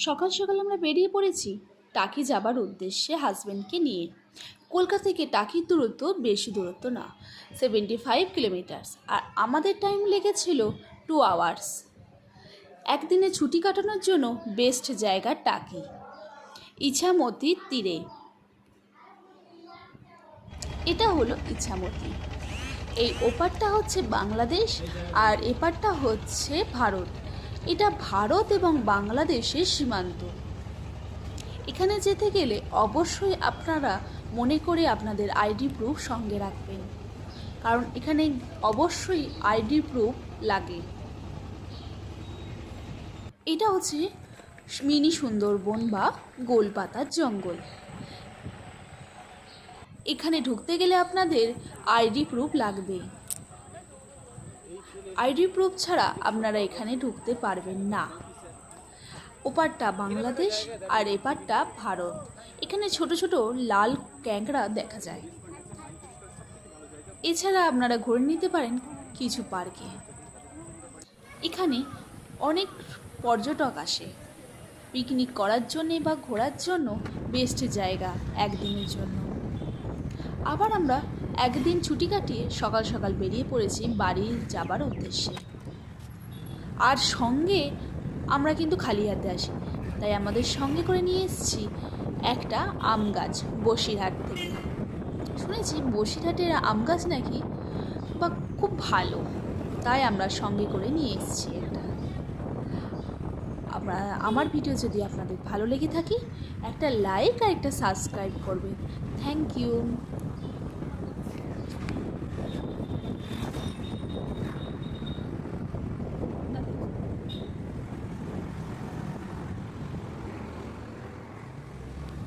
সকাল সকাল আমরা বেরিয়ে পড়েছি টাকি যাবার উদ্দেশ্যে হাজব্যান্ডকে নিয়ে। কলকাতা থেকে টাকির দূরত্ব বেশি দূরত্ব না, 75 কিলোমিটার্স, আর আমাদের টাইম লেগেছিল 2 আওয়ার্স। একদিনে ছুটি কাটানোর জন্য বেস্ট জায়গা টাকি, ইছামতির তীরে। এটা হলো ইছামতি। এই ওপারটা হচ্ছে বাংলাদেশ আর এপারটা হচ্ছে ভারত। এটা ভারত এবং বাংলাদেশের সীমান্ত। এখানে যেতে গেলে অবশ্যই আপনারা মনে করে আপনাদের আইডি প্রুফ সঙ্গে রাখবেন, কারণ এখানে অবশ্যই আইডি প্রুফ লাগে। এটা হচ্ছে মিনি সুন্দরবন বা গোলপাতার জঙ্গল। এখানে ঢুকতে গেলে আপনাদের আইডি প্রুফ লাগবে। আইডি প্রুফ ছাড়া আপনারা এখানে ঢুকতে পারবেন না। ওপারটা বাংলাদেশ আর এপারটা ভারত। এখানে ছোট ছোট লাল ক্যাংড়া দেখা যায়। এছাড়া আপনারা ঘুরে নিতে পারেন কিছু পার্কে। এখানে অনেক পর্যটক আসে পিকনিক করার জন্যে বা ঘোরার জন্য। বেস্ট জায়গা একদিনের জন্য। আবার আমরা একদিন ছুটি কাটিয়ে সকাল সকাল বেরিয়ে পড়েছি বাড়ি যাবার উদ্দেশ্যে। আর সঙ্গে আমরা কিন্তু খালি হাতে আসি, তাই আমাদের সঙ্গে করে নিয়ে এসেছি একটা আম গাছ বসিরহাট থেকে। শুনেছি বসিরহাটের আম গাছ নাকি বা খুব ভালো, তাই আমরা সঙ্গে করে নিয়ে এসেছি একটা। আমার ভিডিও যদি আপনাদের ভালো লেগে থাকে একটা লাইক আর একটা সাবস্ক্রাইব করবেন। Thank you.